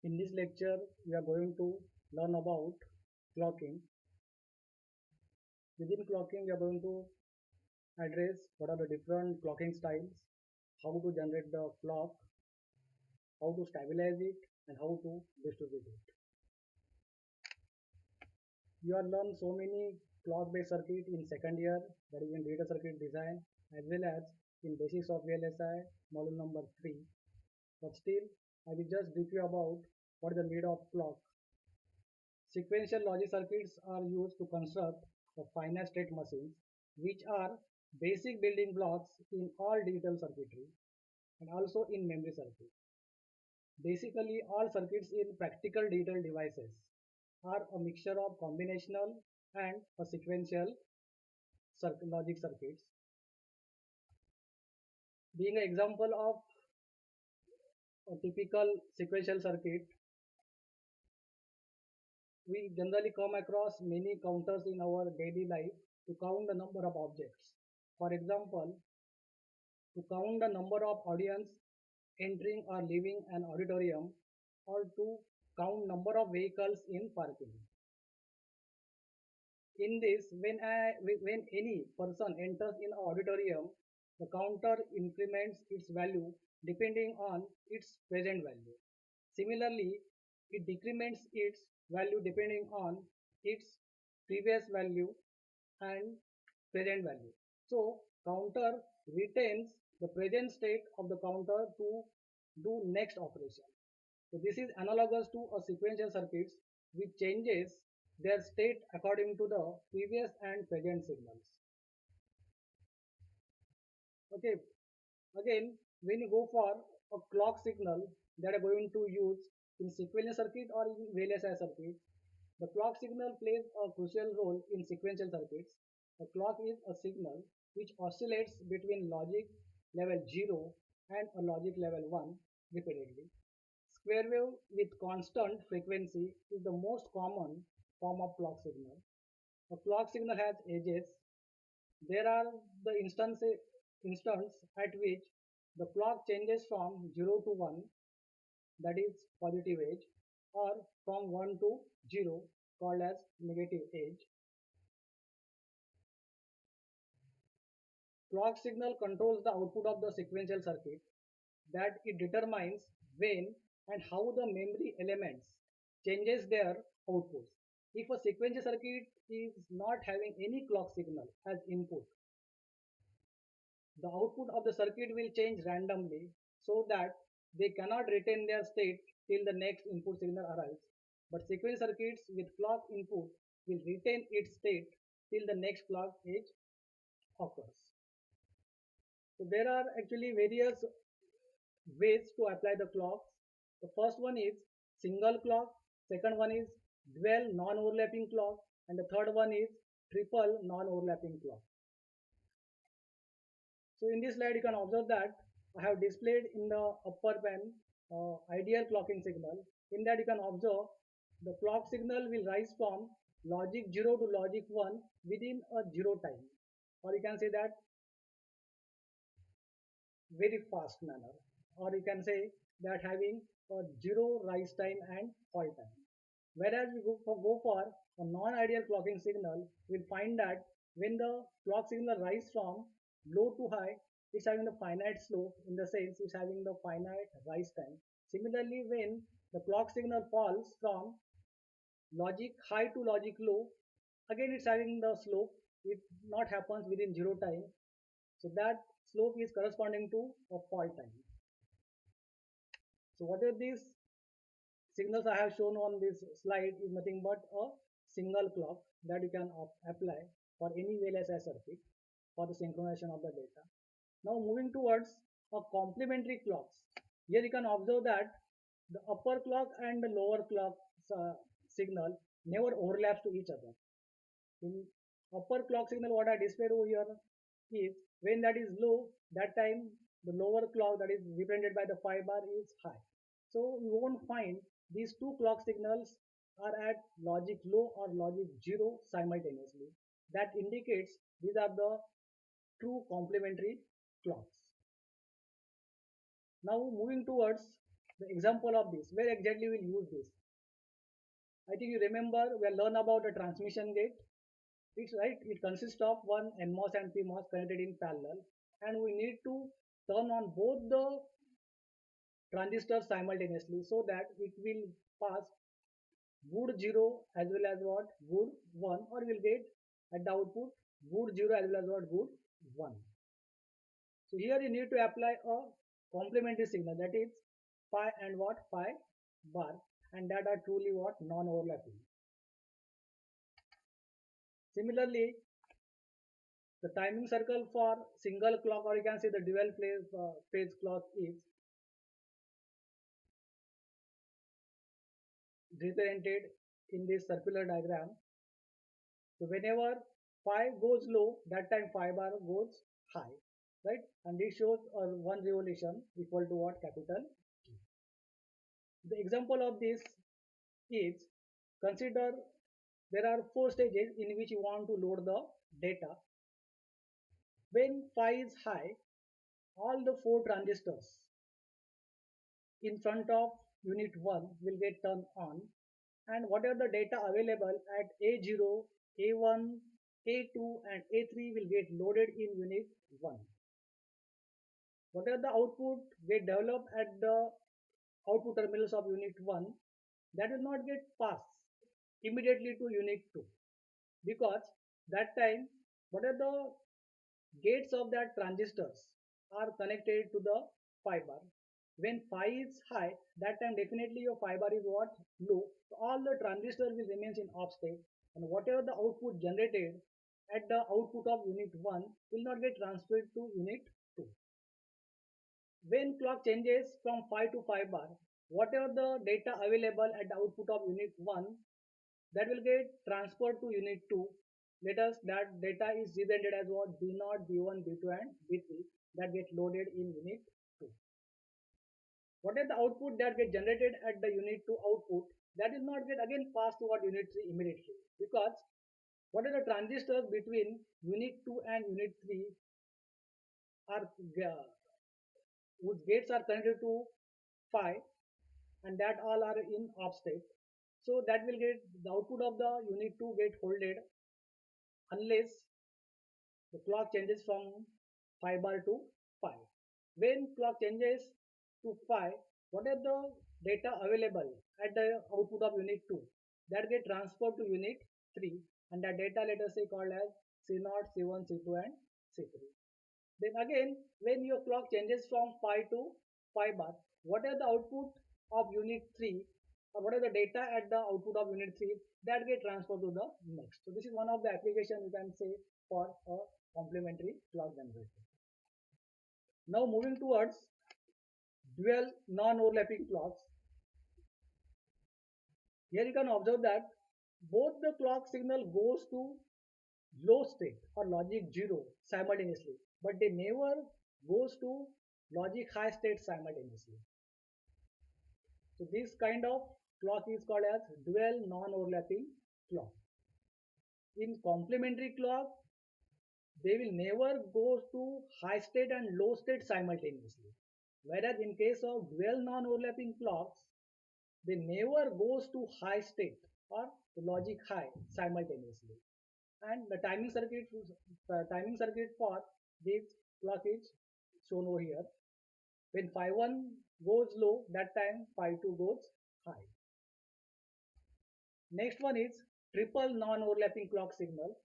In this lecture, we are going to learn about clocking. Within clocking, we are going to address what are the different clocking styles, how to generate the clock, how to stabilize it, and how to distribute it. You have learned so many clock-based circuit in second year, that is in data circuit design, as well as in basics of VLSI, module number 3. But still, I will just brief you about what is the need of clock. Sequential logic circuits are used to construct the finite state machines, which are basic building blocks in all digital circuitry and also in memory circuit. Basically, all circuits in practical digital devices are a mixture of combinational and a sequential logic circuits. Being an example of a typical sequential circuit, we generally come across many counters in our daily life to count the number of objects. For example, to count the number of audience entering or leaving an auditorium, or to count number of vehicles in parking. In this, when any person enters in an auditorium, the counter increments its value depending on its present value. Similarly, it decrements its value depending on its previous value and present value. So counter retains the present state of the counter to do next operation. So this is analogous to a sequential circuits which changes their state according to the previous and present signals. Okay, again when you go for a clock signal that are going to use in sequential circuit or in VLSI circuit, the clock signal plays a crucial role in sequential circuits. A clock is a signal which oscillates between logic level 0 and a logic level 1 repeatedly. Square wave with constant frequency is the most common form of clock signal. A clock signal has edges. There are the instance at which the clock changes from 0 to 1, that is positive edge, or from 1 to 0, called as negative edge. Clock signal controls the output of the sequential circuit, that it determines when and how the memory elements changes their outputs. If a sequential circuit is not having any clock signal as input, the output of the circuit will change randomly so that they cannot retain their state till the next input signal arrives. But sequential circuits with clock input will retain its state till the next clock edge occurs. So there are actually various ways to apply the clocks. The first one is single clock, second one is dual non-overlapping clock, and the third one is triple non-overlapping clock. So in this slide, you can observe that I have displayed in the upper pane ideal clocking signal. In that, you can observe the clock signal will rise from logic 0 to logic 1 within a 0 time, or you can say that very fast manner, or you can say that having a 0 rise time and fall time. Whereas we go for a non-ideal clocking signal, we'll find that when the clock signal rise from low to high, it's having the finite slope, in the sense it's having the finite rise time. Similarly, when the clock signal falls from logic high to logic low, again it's having the slope, it not happens within 0 time. So that slope is corresponding to a fall time. So what are these signals I have shown on this slide is nothing but a single clock that you can apply for any VLSI circuit for the synchronization of the data. Now moving towards a complementary clocks. Here you can observe that the upper clock and the lower clock signal never overlaps to each other. In upper clock signal, what I displayed over here is when that is low, that time the lower clock, that is represented by the phi bar, is high. So you won't find these two clock signals are at logic low or logic 0 simultaneously. That indicates these are the true complementary clocks. Now moving towards The example of this, where exactly we'll use this? I think you remember we learn about a transmission gate. It's right. It consists of one NMOS and PMOS connected in parallel, and we need to turn on both the transistors simultaneously so that it will pass good 0 as well as what good 1, or will get at the output good 0 as well as what good 1. So here you need to apply a complementary signal, that is phi and what phi bar, and that are truly what non-overlapping. Similarly, the timing circle for single clock, or you can say the dual phase clock, is represented in this circular diagram. So whenever phi goes low, that time phi bar goes high, right? And this shows one revolution equal to what capital T. The example of this is, consider there are 4 stages in which you want to load the data. When phi is high, all the 4 transistors in front of unit 1 will get turned on, and whatever the data available at A0, A1, A2 and A3 will get loaded in unit 1. Whatever the output get developed at the output terminals of unit 1, that will not get passed immediately to unit 2, because that time whatever the gates of that transistors are connected to the phi bar. When phi is high, that time definitely your phi bar is what low. So all the transistors will remain in off state, and whatever the output generated at the output of unit 1 will not get transferred to unit 2. When clock changes from phi to phi bar, whatever the data available at the output of unit 1, that will get transferred to unit 2. Let us that data is represented as what B0, B1, B2 and B3, that get loaded in unit 2. What is the output that get generated at the unit 2 output, that is not get again passed to what unit 3 immediately, because what are the transistors between unit 2 and unit 3 are whose gates are connected to phi, and that all are in off state. So that will get the output of the unit 2 get holded unless the clock changes from phi bar to phi. When clock changes to phi, what are the data available at the output of unit 2, that get transferred to unit 3, and that data let us say called as C0, C1, C2 and C3. Then again, when your clock changes from phi to phi bar, what are the output of unit 3, or what are the data at the output of unit 3, that get transferred to the next. So this is one of the application you can say for a complementary clock generator. Now moving towards dual non-overlapping clocks. Here you can observe that both the clock signal goes to low state or logic 0 simultaneously, but they never goes to logic high state simultaneously. So this kind of clock is called as dual non-overlapping clock. In complementary clock, they will never go to high state and low state simultaneously. Whereas in case of dual non-overlapping clocks, they never goes to high state or logic high simultaneously. And the timing circuit for this clock is shown over here. When phi 1 goes low, that time phi 2 goes high. Next one is triple non-overlapping clock signal.